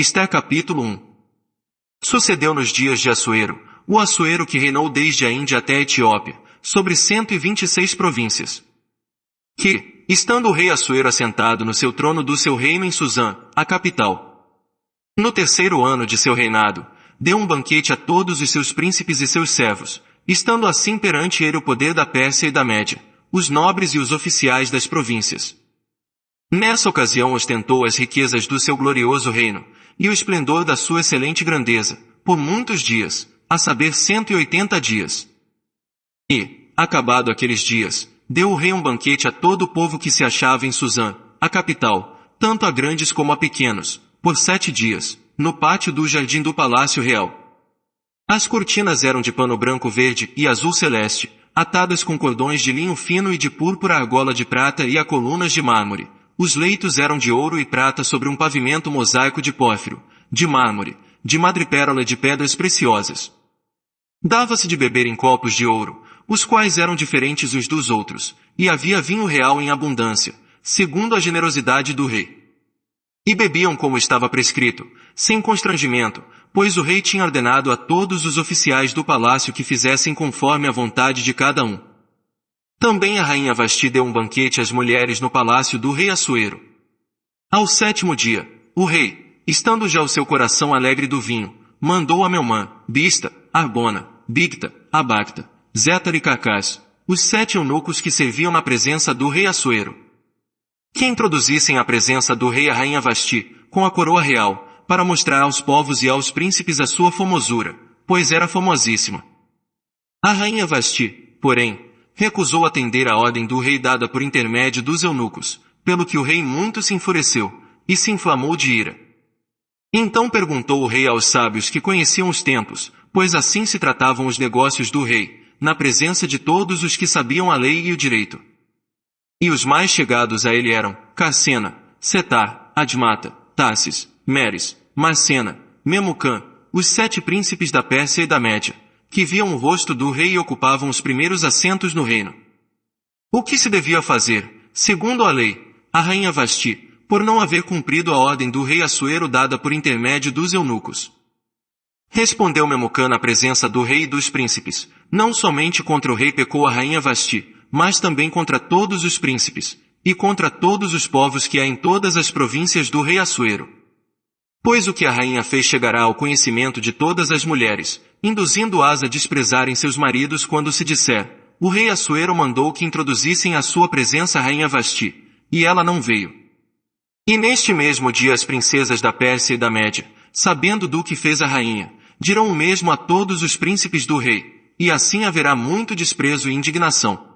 Esté capítulo 1. Sucedeu nos dias de Assuero, o Assuero que reinou desde a Índia até a Etiópia, sobre 126 províncias. Que, estando o rei Assuero assentado no seu trono do seu reino em Susã, a capital, no terceiro ano de seu reinado, deu um banquete a todos os seus príncipes e seus servos, estando assim perante ele o poder da Pérsia e da Média, os nobres e os oficiais das províncias. Nessa ocasião ostentou as riquezas do seu glorioso reino, e o esplendor da sua excelente grandeza, por muitos dias, a saber 180 dias. E, acabado aqueles dias, deu o rei um banquete a todo o povo que se achava em Susã, a capital, tanto a grandes como a pequenos, por 7 dias, no pátio do jardim do palácio real. As cortinas eram de pano branco verde e azul celeste, atadas com cordões de linho fino e de púrpura a argola de prata e a colunas de mármore. Os leitos eram de ouro e prata sobre um pavimento mosaico de pórfiro, de mármore, de madrepérola e de pedras preciosas. Dava-se de beber em copos de ouro, os quais eram diferentes uns dos outros, e havia vinho real em abundância, segundo a generosidade do rei. E bebiam como estava prescrito, sem constrangimento, pois o rei tinha ordenado a todos os oficiais do palácio que fizessem conforme a vontade de cada um. Também a rainha Vasti deu um banquete às mulheres no palácio do rei Assuero. Ao 7º dia, o rei, estando já o seu coração alegre do vinho, mandou a Melmã, Bista, Arbona, Bigta, Abacta, Zétar e Carcás, os 7 eunucos que serviam na presença do rei Assuero, que introduzissem à presença do rei a rainha Vasti, com a coroa real, para mostrar aos povos e aos príncipes a sua formosura, pois era formosíssima. A rainha Vasti, porém, recusou atender à ordem do rei dada por intermédio dos eunucos, pelo que o rei muito se enfureceu, e se inflamou de ira. Então perguntou o rei aos sábios que conheciam os tempos, pois assim se tratavam os negócios do rei, na presença de todos os que sabiam a lei e o direito. E os mais chegados a ele eram Carcena, Setar, Admata, Tarsis, Meres, Marcena, Memucã, os 7 príncipes da Pérsia e da Média, que viam o rosto do rei e ocupavam os primeiros assentos no reino. O que se devia fazer, segundo a lei, a rainha Vasti, por não haver cumprido a ordem do rei Assuero dada por intermédio dos eunucos? Respondeu Memucã na presença do rei e dos príncipes, não somente contra o rei pecou a rainha Vasti, mas também contra todos os príncipes, e contra todos os povos que há em todas as províncias do rei Assuero. Pois o que a rainha fez chegará ao conhecimento de todas as mulheres, induzindo-as a desprezarem seus maridos quando se disser, o rei Assuero mandou que introduzissem à sua presença a rainha Vasti, e ela não veio. E neste mesmo dia as princesas da Pérsia e da Média, sabendo do que fez a rainha, dirão o mesmo a todos os príncipes do rei, e assim haverá muito desprezo e indignação.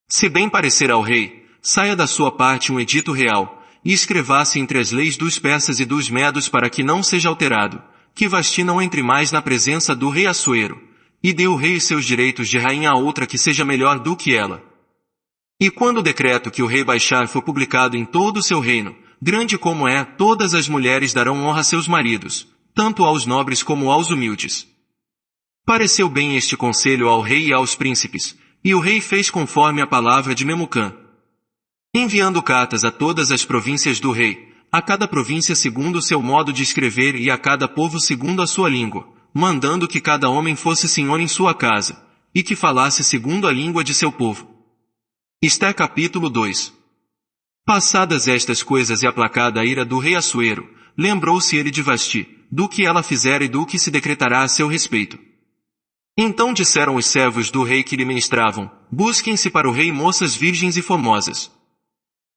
Se bem parecer ao rei, saia da sua parte um edito real, e escreva-se entre as leis dos persas e dos medos para que não seja alterado, que Vasti não entre mais na presença do rei Assuero, e dê o rei os seus direitos de rainha a outra que seja melhor do que ela. E quando o decreto que o rei baixar for publicado em todo o seu reino, grande como é, todas as mulheres darão honra a seus maridos, tanto aos nobres como aos humildes. Pareceu bem este conselho ao rei e aos príncipes, e o rei fez conforme a palavra de Memucã, enviando cartas a todas as províncias do rei, a cada província segundo o seu modo de escrever e a cada povo segundo a sua língua, mandando que cada homem fosse senhor em sua casa, e que falasse segundo a língua de seu povo. Esté capítulo 2. Passadas estas coisas e aplacada a ira do rei Assuero, lembrou-se ele de Vasti, do que ela fizera e do que se decretará a seu respeito. Então disseram os servos do rei que lhe ministravam, busquem-se para o rei moças virgens e formosas.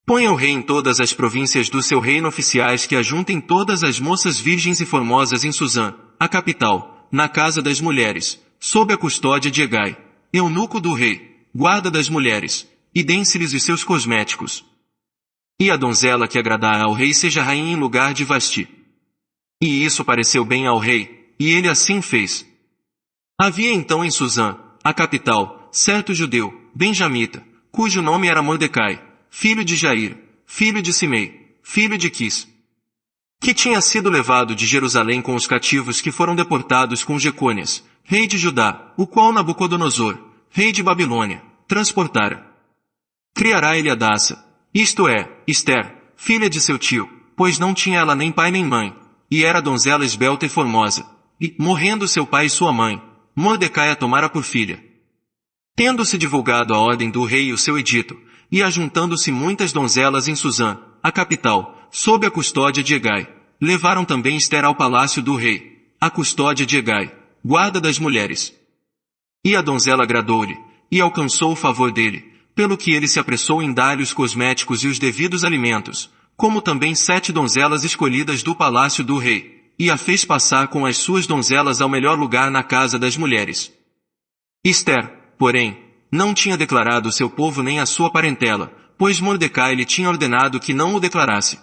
Ponha o rei em todas as províncias do seu reino oficiais que ajuntem todas as moças virgens e formosas em Susã, a capital, na casa das mulheres, sob a custódia de Hegai, eunuco do rei, guarda das mulheres, e deem-se-lhes os seus cosméticos. E a donzela que agradar ao rei seja rainha em lugar de Vasti. E isso pareceu bem ao rei, e ele assim fez. Havia então em Susã, a capital, certo judeu, benjamita, cujo nome era Mordecai, filho de Jair, filho de Simei, filho de Quis, que tinha sido levado de Jerusalém com os cativos que foram deportados com Jecônias, rei de Judá, o qual Nabucodonosor, rei de Babilônia, transportara. Criará ele Adassa, isto é, Ester, filha de seu tio, pois não tinha ela nem pai nem mãe, e era donzela esbelta e formosa, e, morrendo seu pai e sua mãe, Mordecai a tomara por filha. Tendo-se divulgado a ordem do rei e o seu edito, e ajuntando-se muitas donzelas em Susã, a capital, sob a custódia de Hegai, levaram também Ester ao palácio do rei, a custódia de Hegai, guarda das mulheres. E a donzela agradou-lhe, e alcançou o favor dele, pelo que ele se apressou em dar-lhe os cosméticos e os devidos alimentos, como também 7 donzelas escolhidas do palácio do rei, e a fez passar com as suas donzelas ao melhor lugar na casa das mulheres. Ester, porém, não tinha declarado o seu povo nem a sua parentela, pois Mordecai lhe tinha ordenado que não o declarasse.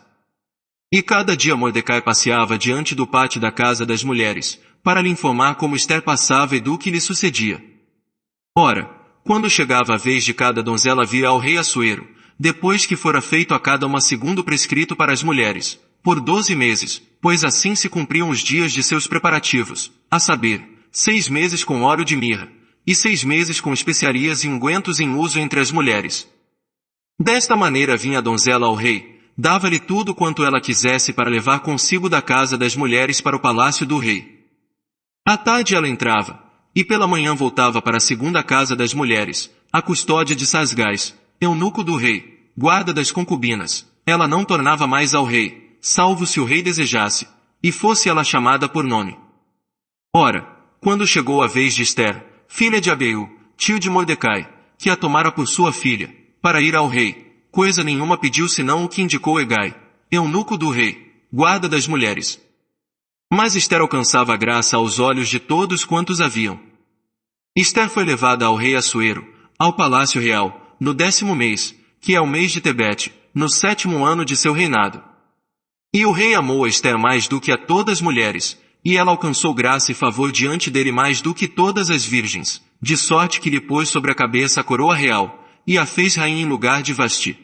E cada dia Mordecai passeava diante do pátio da casa das mulheres, para lhe informar como Ester passava e do que lhe sucedia. Ora, quando chegava a vez de cada donzela vir ao rei Assuero, depois que fora feito a cada uma segundo o prescrito para as mulheres, por 12 meses, pois assim se cumpriam os dias de seus preparativos, a saber, 6 meses com óleo de mirra, e 6 meses com especiarias e ungüentos em uso entre as mulheres. Desta maneira vinha a donzela ao rei, dava-lhe tudo quanto ela quisesse para levar consigo da casa das mulheres para o palácio do rei. À tarde ela entrava, e pela manhã voltava para a segunda casa das mulheres, a custódia de Sasgás, eunuco do rei, guarda das concubinas. Ela não tornava mais ao rei, salvo se o rei desejasse, e fosse ela chamada por nome. Ora, quando chegou a vez de Ester, filha de Abeu, tio de Mordecai, que a tomara por sua filha, para ir ao rei, coisa nenhuma pediu senão o que indicou Hegai, eunuco do rei, guarda das mulheres. Mas Ester alcançava graça aos olhos de todos quantos haviam. Ester foi levada ao rei Assuero, ao palácio real, no 10º mês, que é o mês de Tebete, no 7º ano de seu reinado. E o rei amou a Ester mais do que a todas as mulheres, e ela alcançou graça e favor diante dele mais do que todas as virgens, de sorte que lhe pôs sobre a cabeça a coroa real, e a fez rainha em lugar de Vasti.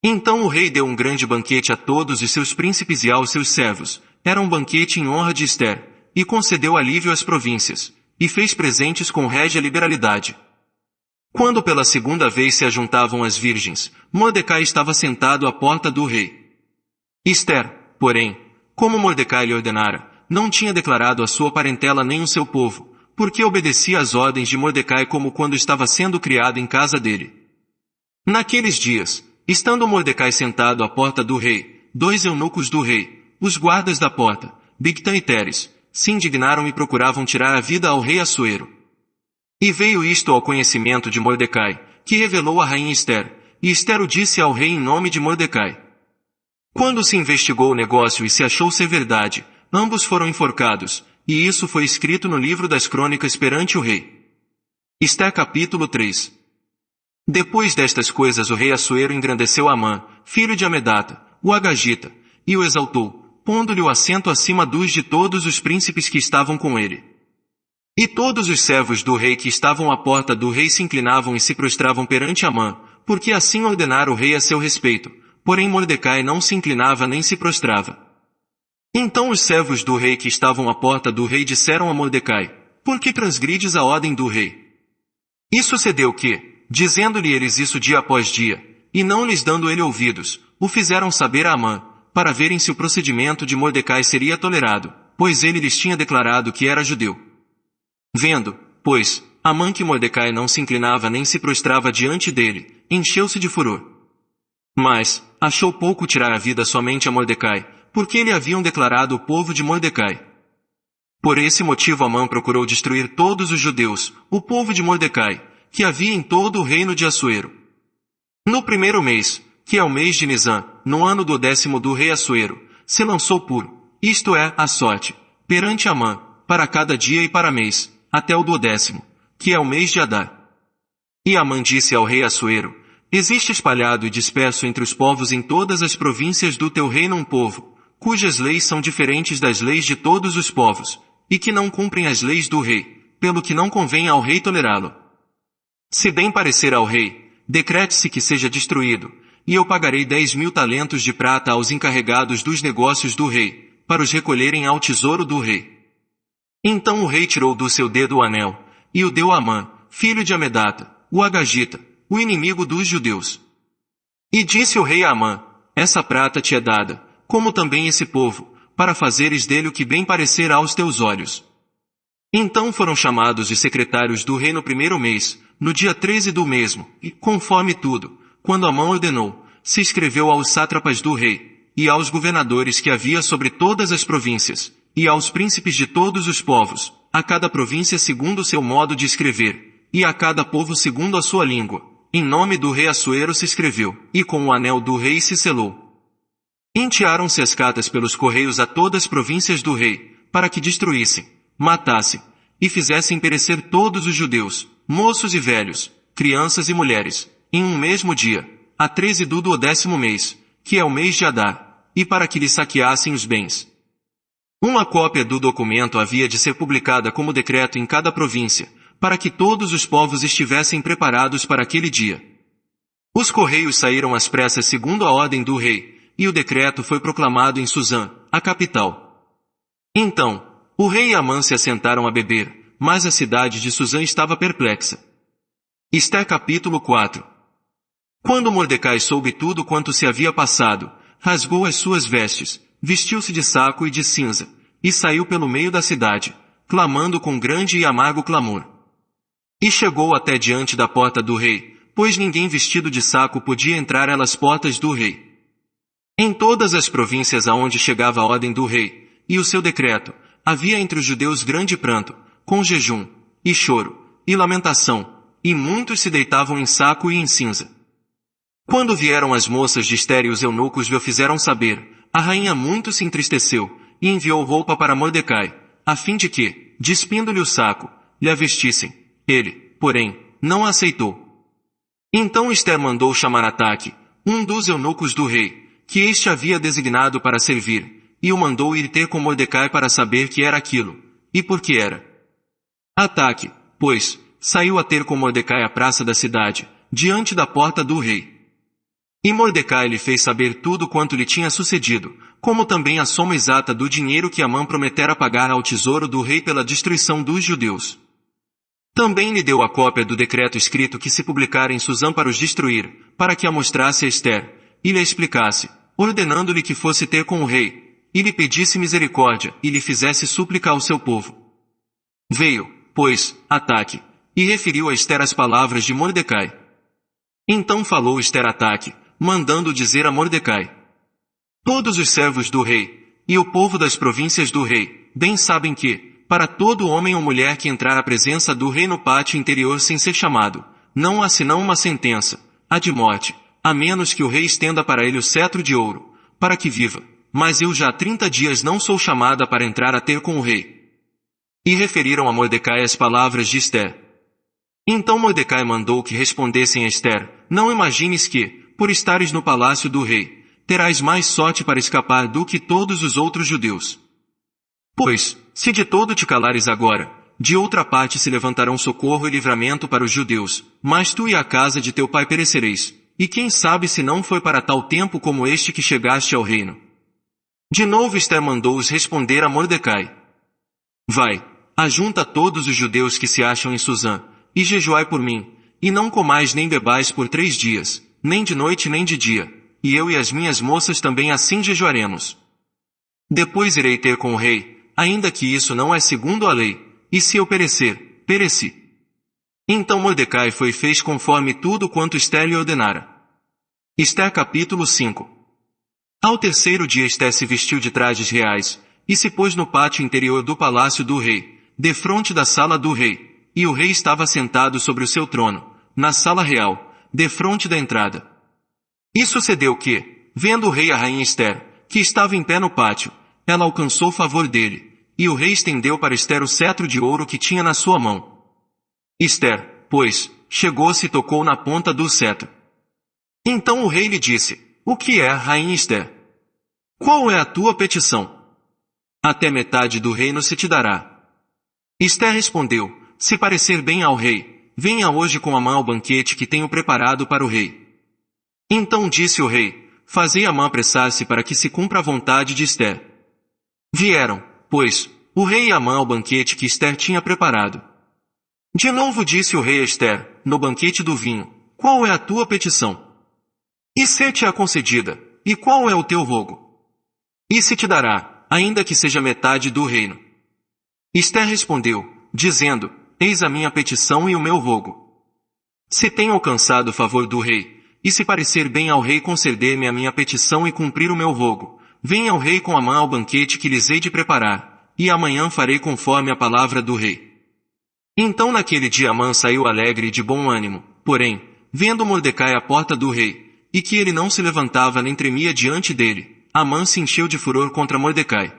Então o rei deu um grande banquete a todos os seus príncipes e aos seus servos, era um banquete em honra de Ester, e concedeu alívio às províncias, e fez presentes com régia liberalidade. Quando pela segunda vez se ajuntavam as virgens, Mordecai estava sentado à porta do rei. Ester, porém, como Mordecai lhe ordenara, não tinha declarado a sua parentela nem o seu povo, porque obedecia às ordens de Mordecai como quando estava sendo criado em casa dele. Naqueles dias, estando Mordecai sentado à porta do rei, 2 eunucos do rei, os guardas da porta, Bigtã e Teres, se indignaram e procuravam tirar a vida ao rei Assuero. E veio isto ao conhecimento de Mordecai, que revelou a rainha Ester, e Ester o disse ao rei em nome de Mordecai. Quando se investigou o negócio e se achou ser verdade, ambos foram enforcados, e isso foi escrito no livro das crônicas perante o rei. Ester capítulo 3. Depois destas coisas o rei Assuero engrandeceu Amã, filho de Amedata, o Agagita, e o exaltou, pondo-lhe o assento acima dos de todos os príncipes que estavam com ele. E todos os servos do rei que estavam à porta do rei se inclinavam e se prostravam perante Amã, porque assim ordenara o rei a seu respeito, porém Mordecai não se inclinava nem se prostrava. Então os servos do rei que estavam à porta do rei disseram a Mordecai, por que transgrides a ordem do rei? E sucedeu que, dizendo-lhe eles isso dia após dia, e não lhes dando ele ouvidos, o fizeram saber a Amã, para verem se o procedimento de Mordecai seria tolerado, pois ele lhes tinha declarado que era judeu. Vendo, pois, Amã que Mordecai não se inclinava nem se prostrava diante dele, encheu-se de furor. Mas, achou pouco tirar a vida somente a Mordecai, porque lhe haviam declarado o povo de Mordecai. Por esse motivo Amã procurou destruir todos os judeus, o povo de Mordecai, que havia em todo o reino de Assuero. No 1º mês, que é o mês de Nisã, no ano do 10º do rei Assuero, se lançou puro, isto é, a sorte, perante Amã, para cada dia e para mês, até o do 10º, que é o mês de Adar. E Amã disse ao rei Assuero, existe espalhado e disperso entre os povos em todas as províncias do teu reino um povo, cujas leis são diferentes das leis de todos os povos, e que não cumprem as leis do rei, pelo que não convém ao rei tolerá-lo. Se bem parecer ao rei, decrete-se que seja destruído, e eu pagarei 10.000 talentos de prata aos encarregados dos negócios do rei, para os recolherem ao tesouro do rei. Então o rei tirou do seu dedo o anel, e o deu a Amã, filho de Amedata, o Agagita, o inimigo dos judeus. E disse o rei a Amã, essa prata te é dada, como também esse povo, para fazeres dele o que bem parecer aos teus olhos. Então foram chamados os secretários do rei no primeiro mês, no dia 13 do mesmo, e, conforme tudo, quando Amã ordenou, se escreveu aos sátrapas do rei, e aos governadores que havia sobre todas as províncias, e aos príncipes de todos os povos, a cada província segundo o seu modo de escrever, e a cada povo segundo a sua língua. Em nome do rei Assuero se escreveu, e com o anel do rei se selou. Entearam-se as cartas pelos correios a todas as províncias do rei, para que destruíssem, matassem, e fizessem perecer todos os judeus, moços e velhos, crianças e mulheres, em um mesmo dia, a 13 do 10º mês, que é o mês de Adar, e para que lhe saqueassem os bens. Uma cópia do documento havia de ser publicada como decreto em cada província, para que todos os povos estivessem preparados para aquele dia. Os correios saíram às pressas segundo a ordem do rei, e o decreto foi proclamado em Suzã, a capital. Então, o rei e Amã se assentaram a beber, mas a cidade de Suzã estava perplexa. Esté capítulo 4. Quando Mordecai soube tudo quanto se havia passado, rasgou as suas vestes, vestiu-se de saco e de cinza, e saiu pelo meio da cidade, clamando com grande e amargo clamor. E chegou até diante da porta do rei, pois ninguém vestido de saco podia entrar às portas do rei. Em todas as províncias aonde chegava a ordem do rei, e o seu decreto, havia entre os judeus grande pranto, com jejum, e choro, e lamentação, e muitos se deitavam em saco e em cinza. Quando vieram as moças de Ester e os eunucos o fizeram saber, a rainha muito se entristeceu, e enviou roupa para Mordecai, a fim de que, despindo-lhe o saco, lhe a vestissem. Ele, porém, não a aceitou. Então Ester mandou chamar Ataque, um dos eunucos do rei, que este havia designado para servir, e o mandou ir ter com Mordecai para saber que era aquilo, e por que era. Ataque, pois, saiu a ter com Mordecai à praça da cidade, diante da porta do rei. E Mordecai lhe fez saber tudo quanto lhe tinha sucedido, como também a soma exata do dinheiro que Amã prometera pagar ao tesouro do rei pela destruição dos judeus. Também lhe deu a cópia do decreto escrito que se publicara em Suzã para os destruir, para que a mostrasse a Ester, e lhe explicasse, ordenando-lhe que fosse ter com o rei, e lhe pedisse misericórdia, e lhe fizesse súplica ao seu povo. Veio, pois, Ataque, e referiu a Ester as palavras de Mordecai. Então falou Ester a Ataque, mandando dizer a Mordecai: todos os servos do rei, e o povo das províncias do rei, bem sabem que, para todo homem ou mulher que entrar à presença do rei no pátio interior sem ser chamado, não há senão uma sentença, a de morte, a menos que o rei estenda para ele o cetro de ouro, para que viva. Mas eu já há 30 dias não sou chamada para entrar a ter com o rei. E referiram a Mordecai as palavras de Ester. Então Mordecai mandou que respondessem a Ester: não imagines que, por estares no palácio do rei, terás mais sorte para escapar do que todos os outros judeus. Pois, se de todo te calares agora, de outra parte se levantarão socorro e livramento para os judeus, mas tu e a casa de teu pai perecereis, e quem sabe se não foi para tal tempo como este que chegaste ao reino. De novo Ester mandou-os responder a Mordecai: vai, ajunta todos os judeus que se acham em Suzã, e jejuai por mim, e não comais nem bebais por 3 dias, nem de noite nem de dia, e eu e as minhas moças também assim jejuaremos. Depois irei ter com o rei, ainda que isso não é segundo a lei, e se eu perecer, pereci. Então Mordecai foi e fez conforme tudo quanto Ester lhe ordenara. Ester capítulo 5. Ao terceiro dia Ester se vestiu de trajes reais, e se pôs no pátio interior do palácio do rei, defronte da sala do rei, e o rei estava sentado sobre o seu trono, na sala real, defronte da entrada. E sucedeu que, vendo o rei a rainha Ester, que estava em pé no pátio, ela alcançou favor dele, e o rei estendeu para Ester o cetro de ouro que tinha na sua mão. Ester, pois, chegou-se e tocou na ponta do cetro. Então o rei lhe disse: o que é, rainha Ester? Qual é a tua petição? Até metade do reino se te dará. Ester respondeu: se parecer bem ao rei, venha hoje com Amã ao banquete que tenho preparado para o rei. Então disse o rei: fazei Amã apressar-se para que se cumpra a vontade de Ester. Vieram, pois, o rei e Amã ao banquete que Ester tinha preparado. De novo disse o rei a Ester, no banquete do vinho: qual é a tua petição? E se te é concedida, e qual é o teu rogo? E se te dará, ainda que seja metade do reino. Ester respondeu, dizendo, eis a minha petição e o meu rogo. Se tenho alcançado o favor do rei, e se parecer bem ao rei conceder-me a minha petição e cumprir o meu rogo, venha ao rei com Amã ao banquete que lhes hei de preparar, e amanhã farei conforme a palavra do rei. Então naquele dia Amã saiu alegre e de bom ânimo, porém, vendo Mordecai à porta do rei, e que ele não se levantava nem tremia diante dele, Amã se encheu de furor contra Mordecai.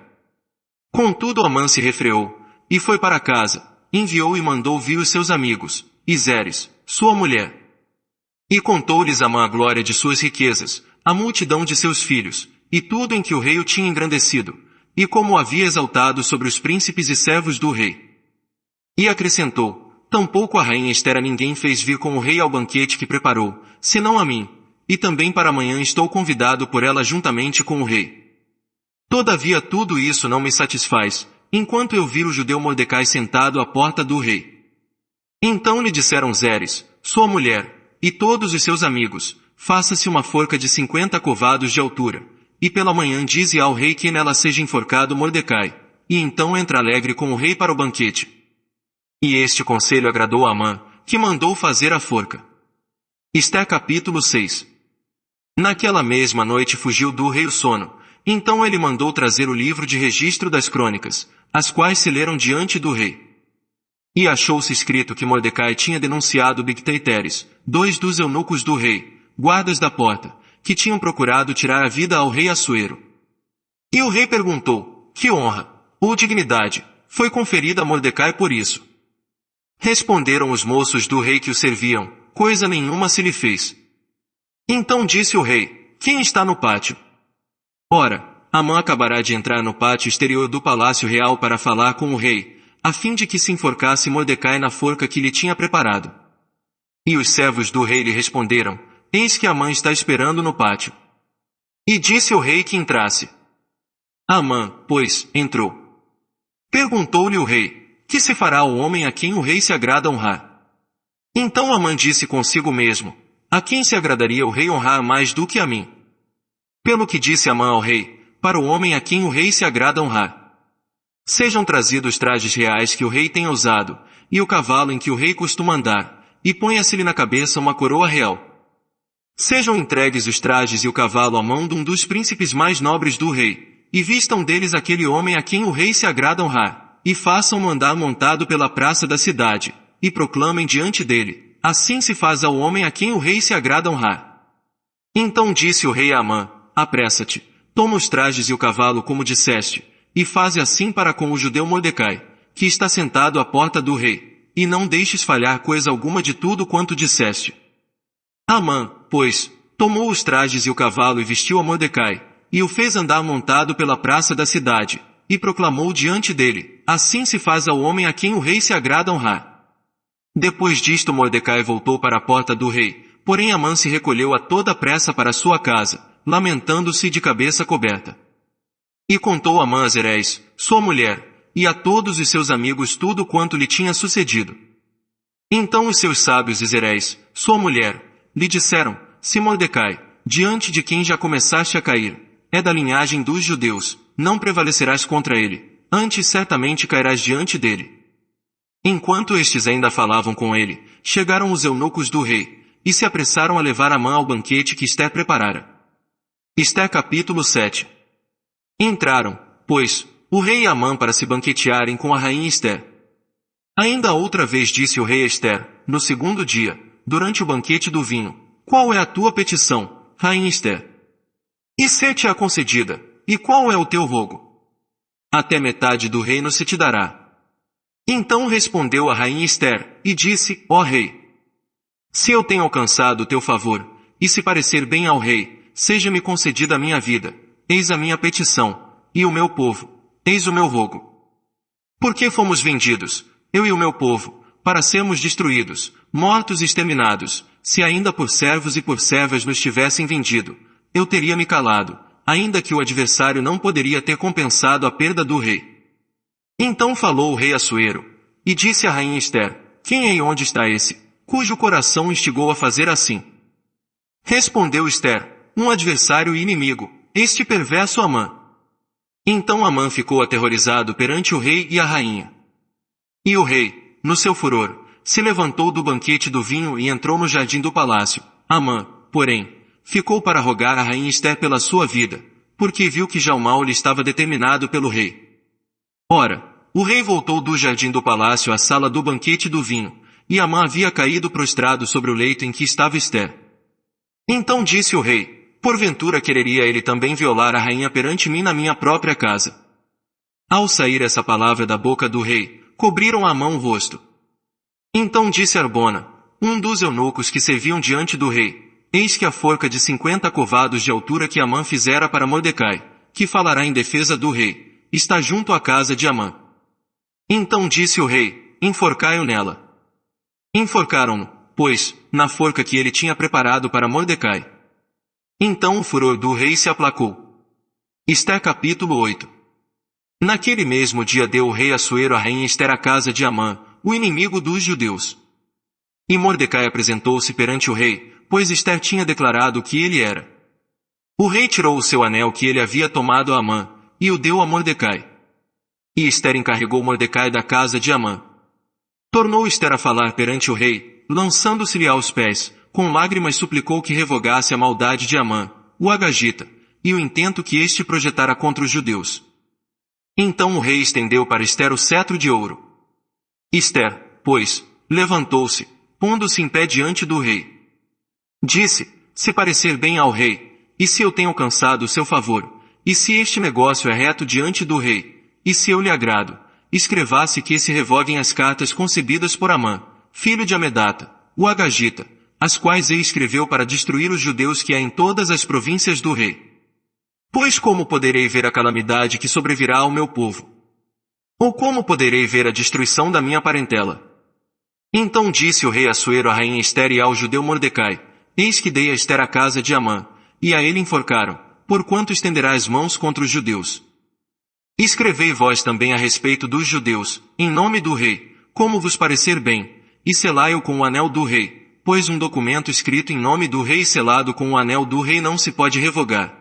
Contudo Amã se refreou, e foi para casa, enviou e mandou vir os seus amigos, e Zeres, sua mulher. E contou-lhes Amã a glória de suas riquezas, a multidão de seus filhos, e tudo em que o rei o tinha engrandecido, e como o havia exaltado sobre os príncipes e servos do rei. E acrescentou, tampouco a rainha Ester a ninguém fez vir com o rei ao banquete que preparou, senão a mim, e também para amanhã estou convidado por ela juntamente com o rei. Todavia tudo isso não me satisfaz, enquanto eu vir o judeu Mordecai sentado à porta do rei. Então lhe disseram Zeres, sua mulher, e todos os seus amigos, faça-se uma forca de 50 covados de altura, e pela manhã dize ao rei que nela seja enforcado Mordecai, e então entra alegre com o rei para o banquete. E este conselho agradou a Amã, que mandou fazer a forca. Ester capítulo 6. Naquela mesma noite fugiu do rei o sono, então ele mandou trazer o livro de registro das crônicas, as quais se leram diante do rei. E achou-se escrito que Mordecai tinha denunciado Bigtaiteres, 2 dos eunucos do rei, guardas da porta, que tinham procurado tirar a vida ao rei Assuero. E o rei perguntou, que honra, ou dignidade, foi conferida a Mordecai por isso? Responderam os moços do rei que o serviam, coisa nenhuma se lhe fez. Então disse o rei, quem está no pátio? Ora, Amã acabará de entrar no pátio exterior do palácio real para falar com o rei, a fim de que se enforcasse Mordecai na forca que lhe tinha preparado. E os servos do rei lhe responderam, eis que Amã está esperando no pátio. E disse o rei que entrasse. Amã, pois, entrou. Perguntou-lhe o rei, que se fará ao homem a quem o rei se agrada honrar? Então Amã disse consigo mesmo, a quem se agradaria o rei honrar mais do que a mim? Pelo que disse Amã ao rei, para o homem a quem o rei se agrada honrar. Sejam trazidos trajes reais que o rei tenha usado, e o cavalo em que o rei costuma andar, e ponha-se-lhe na cabeça uma coroa real. Sejam entregues os trajes e o cavalo à mão de um dos príncipes mais nobres do rei, e vistam deles aquele homem a quem o rei se agrada honrar, e façam-no andar montado pela praça da cidade, e proclamem diante dele, assim se faz ao homem a quem o rei se agrada honrar. Então disse o rei a Amã, apressa-te, toma os trajes e o cavalo como disseste, e faze assim para com o judeu Mordecai, que está sentado à porta do rei, e não deixes falhar coisa alguma de tudo quanto disseste. Amã, pois, tomou os trajes e o cavalo e vestiu a Mordecai, e o fez andar montado pela praça da cidade, e proclamou diante dele, assim se faz ao homem a quem o rei se agrada honrar. Depois disto Mordecai voltou para a porta do rei, porém Amã se recolheu a toda pressa para sua casa, lamentando-se de cabeça coberta. E contou Amã a Zeres, sua mulher, e a todos os seus amigos tudo quanto lhe tinha sucedido. Então os seus sábios e Zeres, sua mulher, lhe disseram, se Mordecai, diante de quem já começaste a cair, é da linhagem dos judeus, não prevalecerás contra ele, antes certamente cairás diante dele. Enquanto estes ainda falavam com ele, chegaram os eunucos do rei, e se apressaram a levar Amã ao banquete que Ester preparara. Ester capítulo 7. Entraram, pois, o rei e Amã para se banquetearem com a rainha Ester. Ainda outra vez disse o rei a Ester, no segundo dia, durante o banquete do vinho, qual é a tua petição, rainha Ester? E ser-te-á concedida, e qual é o teu rogo? Até metade do reino se te dará. Então respondeu a rainha Ester, e disse, ó rei, se eu tenho alcançado o teu favor, e se parecer bem ao rei, seja-me concedida a minha vida, eis a minha petição, e o meu povo, eis o meu rogo. Porque fomos vendidos, eu e o meu povo, para sermos destruídos, mortos e exterminados, se ainda por servos e por servas nos tivessem vendido, eu teria me calado, ainda que o adversário não poderia ter compensado a perda do rei. Então falou o rei Assuero, e disse à rainha Ester, quem é e onde está esse, cujo coração instigou a fazer assim? Respondeu Ester, um adversário e inimigo, este perverso Amã. Então Amã ficou aterrorizado perante o rei e a rainha. E o rei, no seu furor, se levantou do banquete do vinho e entrou no jardim do palácio. Amã, porém, ficou para rogar a rainha Ester pela sua vida, porque viu que já o mal lhe estava determinado pelo rei. Ora, o rei voltou do jardim do palácio à sala do banquete do vinho, e Amã havia caído prostrado sobre o leito em que estava Ester. Então disse o rei, porventura quereria ele também violar a rainha perante mim na minha própria casa. Ao sair essa palavra da boca do rei, cobriram a Amã o rosto. Então disse Arbona, um dos eunucos que serviam diante do rei, eis que a forca de 50 covados de altura que Amã fizera para Mordecai, que falará em defesa do rei, está junto à casa de Amã. Então disse o rei, enforcai-o nela. Enforcaram-no, pois, na forca que ele tinha preparado para Mordecai. Então o furor do rei se aplacou. Ester capítulo 8. Naquele mesmo dia deu o rei Assuero a rainha Ester à casa de Amã, o inimigo dos judeus. E Mordecai apresentou-se perante o rei, pois Ester tinha declarado que ele era. O rei tirou o seu anel que ele havia tomado a Amã, e o deu a Mordecai. E Ester encarregou Mordecai da casa de Amã. Tornou Ester a falar perante o rei, lançando-se-lhe aos pés, com lágrimas suplicou que revogasse a maldade de Amã, o Agagita, e o intento que este projetara contra os judeus. Então o rei estendeu para Ester o cetro de ouro. Ester, pois, levantou-se, pondo-se em pé diante do rei. Disse, se parecer bem ao rei, e se eu tenho alcançado o seu favor, e se este negócio é reto diante do rei, e se eu lhe agrado, escrevasse que se revoguem as cartas concebidas por Amã, filho de Amedata, o Agagita, as quais ele escreveu para destruir os judeus que há em todas as províncias do rei. Pois como poderei ver a calamidade que sobrevirá ao meu povo? Ou como poderei ver a destruição da minha parentela? Então disse o rei Assuero à rainha Ester e ao judeu Mordecai, eis que dei a Ester a casa de Amã, e a ele enforcaram, porquanto estenderá as mãos contra os judeus. Escrevei vós também a respeito dos judeus, em nome do rei, como vos parecer bem, e selai-o com o anel do rei, pois um documento escrito em nome do rei e selado com o anel do rei não se pode revogar.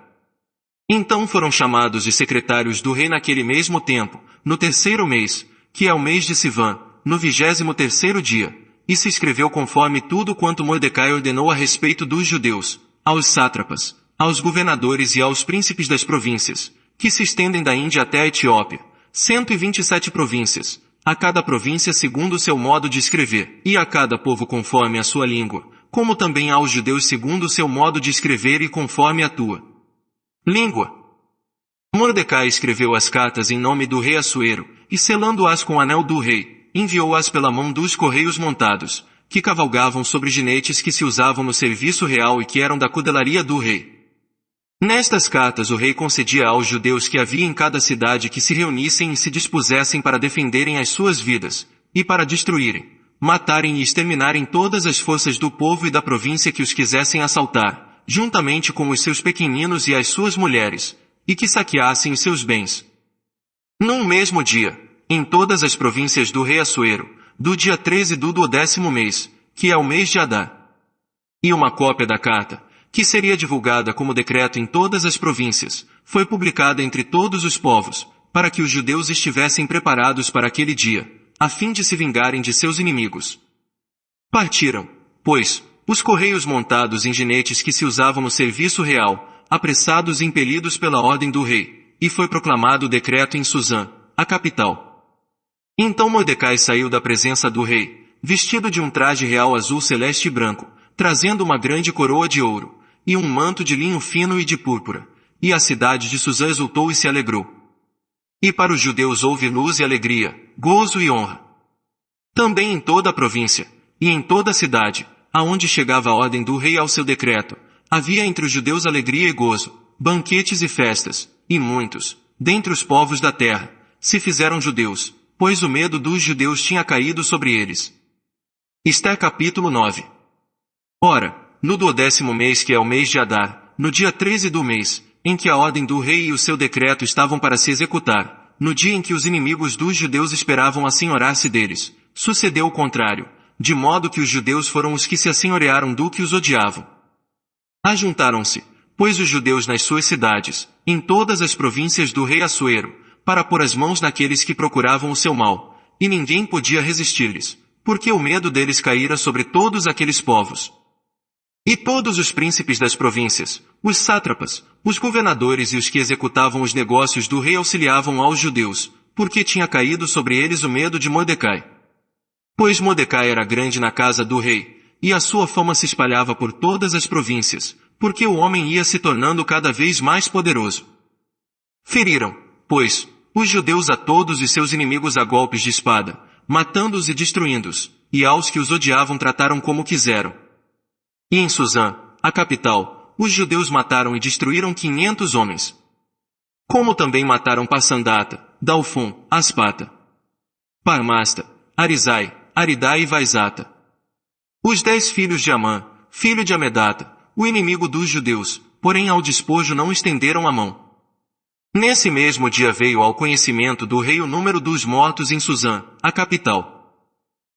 Então foram chamados os secretários do rei naquele mesmo tempo, no 3º mês, que é o mês de Sivan, no 23º dia, e se escreveu conforme tudo quanto Mordecai ordenou a respeito dos judeus, aos sátrapas, aos governadores e aos príncipes das províncias, que se estendem da Índia até a Etiópia, 127 províncias, a cada província segundo o seu modo de escrever, e a cada povo conforme a sua língua, como também aos judeus segundo o seu modo de escrever e conforme a tua língua. Mordecai escreveu as cartas em nome do rei Assuero, e selando-as com o anel do rei, enviou-as pela mão dos correios montados, que cavalgavam sobre jinetes que se usavam no serviço real e que eram da cudelaria do rei. Nestas cartas o rei concedia aos judeus que havia em cada cidade que se reunissem e se dispusessem para defenderem as suas vidas, e para destruírem, matarem e exterminarem todas as forças do povo e da província que os quisessem assaltar, juntamente com os seus pequeninos e as suas mulheres, e que saqueassem os seus bens. Num mesmo dia, em todas as províncias do rei Assuero, do dia 13 do 12º mês, que é o mês de Adar. E uma cópia da carta, que seria divulgada como decreto em todas as províncias, foi publicada entre todos os povos, para que os judeus estivessem preparados para aquele dia, a fim de se vingarem de seus inimigos. Partiram, pois, os correios montados em jinetes que se usavam no serviço real, apressados e impelidos pela ordem do rei, e foi proclamado o decreto em Suzã, a capital. Então Mordecai saiu da presença do rei, vestido de um traje real azul celeste e branco, trazendo uma grande coroa de ouro, e um manto de linho fino e de púrpura, e a cidade de Suzã exultou e se alegrou. E para os judeus houve luz e alegria, gozo e honra. Também em toda a província, e em toda a cidade, aonde chegava a ordem do rei ao seu decreto, havia entre os judeus alegria e gozo, banquetes e festas, e muitos, dentre os povos da terra, se fizeram judeus, pois o medo dos judeus tinha caído sobre eles. Ester capítulo 9. Ora, no 12º mês que é o mês de Adar, no dia 13 do mês, em que a ordem do rei e o seu decreto estavam para se executar, no dia em que os inimigos dos judeus esperavam assenhorar-se deles, sucedeu o contrário, de modo que os judeus foram os que se assenhorearam do que os odiavam. Ajuntaram-se, pois os judeus nas suas cidades, em todas as províncias do rei Assuero, para pôr as mãos naqueles que procuravam o seu mal, e ninguém podia resistir-lhes, porque o medo deles caíra sobre todos aqueles povos. E todos os príncipes das províncias, os sátrapas, os governadores e os que executavam os negócios do rei auxiliavam aos judeus, porque tinha caído sobre eles o medo de Mordecai. Pois Mordecai era grande na casa do rei, e a sua fama se espalhava por todas as províncias, porque o homem ia se tornando cada vez mais poderoso. Feriram, pois, os judeus a todos os seus inimigos a golpes de espada, matando-os e destruindo-os, e aos que os odiavam trataram como quiseram. E em Suzã, a capital, os judeus mataram e destruíram 500 homens. Como também mataram Passandata, Dalfon, Aspata, Parmasta, Arizai, Aridai e Vaizata. Os 10 filhos de Amã, filho de Amedata, o inimigo dos judeus, porém ao despojo não estenderam a mão. Nesse mesmo dia veio ao conhecimento do rei o número dos mortos em Suzã, a capital.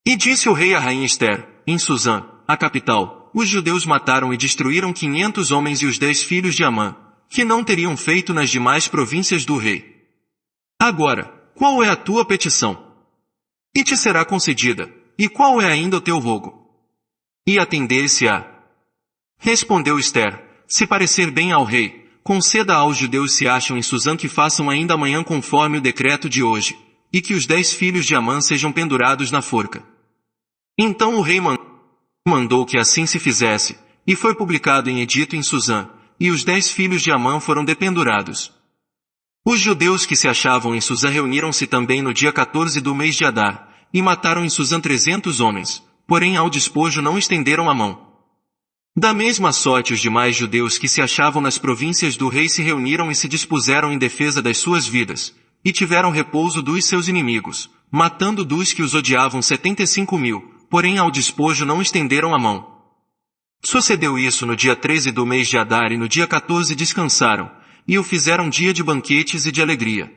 E disse o rei à rainha Ester, em Suzã, a capital, os judeus mataram e destruíram 500 homens e os 10 filhos de Amã, que não teriam feito nas demais províncias do rei. Agora, qual é a tua petição? E te será concedida, e qual é ainda o teu rogo? E atender-se-á. Respondeu Ester, se parecer bem ao rei, conceda aos judeus se acham em Suzã que façam ainda amanhã conforme o decreto de hoje, e que os 10 filhos de Amã sejam pendurados na forca. Então o rei mandou que assim se fizesse, e foi publicado em edito em Suzã, e os 10 filhos de Amã foram dependurados. Os judeus que se achavam em Suzã reuniram-se também no dia 14 do mês de Adar, e mataram em Suzã 300 homens, porém ao despojo não estenderam a mão. Da mesma sorte os demais judeus que se achavam nas províncias do rei se reuniram e se dispuseram em defesa das suas vidas, e tiveram repouso dos seus inimigos, matando dos que os odiavam 75.000, porém ao despojo não estenderam a mão. Sucedeu isso no dia 13 do mês de Adar e no dia 14 descansaram, e o fizeram dia de banquetes e de alegria.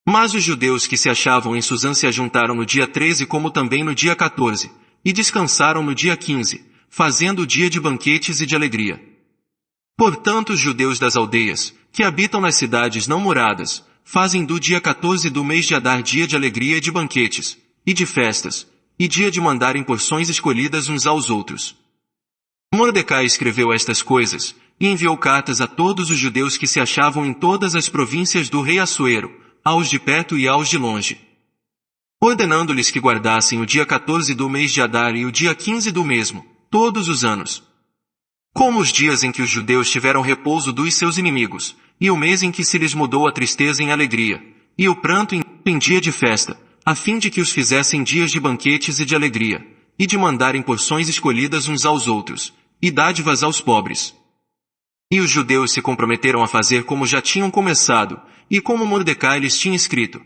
Mas os judeus que se achavam em Suzã se ajuntaram no dia 13 como também no dia 14, e descansaram no dia 15, fazendo o dia de banquetes e de alegria. Portanto os judeus das aldeias, que habitam nas cidades não moradas, fazem do dia 14 do mês de Adar dia de alegria e de banquetes, e de festas, e dia de mandarem porções escolhidas uns aos outros. Mordecai escreveu estas coisas, e enviou cartas a todos os judeus que se achavam em todas as províncias do rei Assuero, aos de perto e aos de longe, ordenando-lhes que guardassem o dia 14 do mês de Adar e o dia 15 do mesmo, todos os anos, como os dias em que os judeus tiveram repouso dos seus inimigos, e o mês em que se lhes mudou a tristeza em alegria, e o pranto em dia de festa, a fim de que os fizessem dias de banquetes e de alegria, e de mandarem porções escolhidas uns aos outros, e dádivas aos pobres. E os judeus se comprometeram a fazer como já tinham começado, e como Mordecai lhes tinha escrito.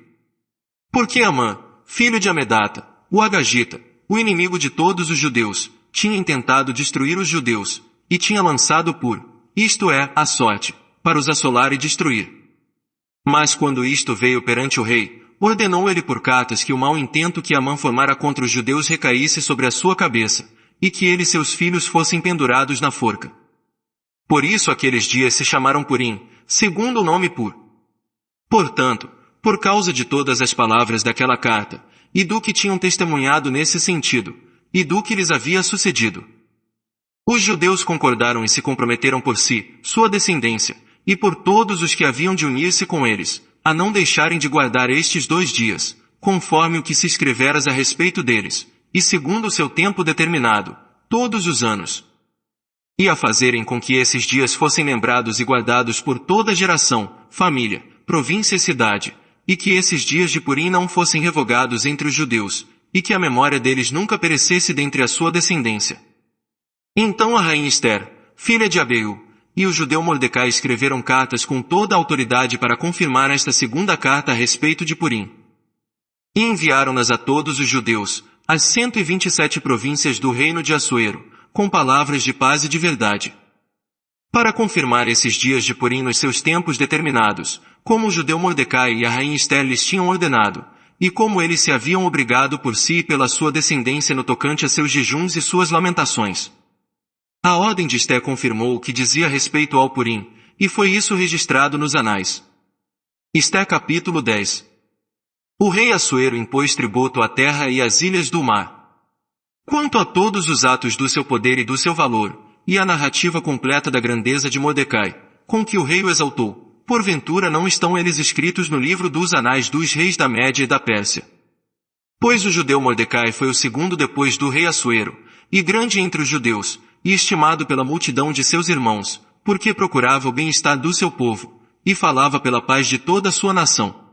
Porque Amã, filho de Amedata, o Agagita, o inimigo de todos os judeus, tinha intentado destruir os judeus, e tinha lançado isto é, a sorte, para os assolar e destruir. Mas quando isto veio perante o rei, ordenou ele por cartas que o mau intento que Amã formara contra os judeus recaísse sobre a sua cabeça, e que ele e seus filhos fossem pendurados na forca. Por isso aqueles dias se chamaram Purim, segundo o nome Portanto, por causa de todas as palavras daquela carta, e do que tinham testemunhado nesse sentido, e do que lhes havia sucedido, os judeus concordaram e se comprometeram por si, sua descendência, e por todos os que haviam de unir-se com eles, a não deixarem de guardar estes 2 dias, conforme o que se escreveras a respeito deles, e segundo o seu tempo determinado, todos os anos, e a fazerem com que esses dias fossem lembrados e guardados por toda geração, família, província e cidade, e que esses dias de Purim não fossem revogados entre os judeus, e que a memória deles nunca perecesse dentre a sua descendência. Então a rainha Ester, filha de Abiú, e o judeu Mordecai escreveram cartas com toda a autoridade para confirmar esta segunda carta a respeito de Purim. E enviaram-nas a todos os judeus, as 127 províncias do reino de Assuero, com palavras de paz e de verdade, para confirmar esses dias de Purim nos seus tempos determinados, como o judeu Mordecai e a rainha Ester lhes tinham ordenado, e como eles se haviam obrigado por si e pela sua descendência no tocante a seus jejuns e suas lamentações. A ordem de Esté confirmou o que dizia respeito ao Purim, e foi isso registrado nos anais. Esté capítulo 10. O rei Assuero impôs tributo à terra e às ilhas do mar. Quanto a todos os atos do seu poder e do seu valor, e a narrativa completa da grandeza de Mordecai, com que o rei o exaltou, porventura não estão eles escritos no livro dos anais dos reis da Média e da Pérsia. Pois o judeu Mordecai foi o segundo depois do rei Assuero, e grande entre os judeus, e estimado pela multidão de seus irmãos, porque procurava o bem-estar do seu povo, e falava pela paz de toda a sua nação.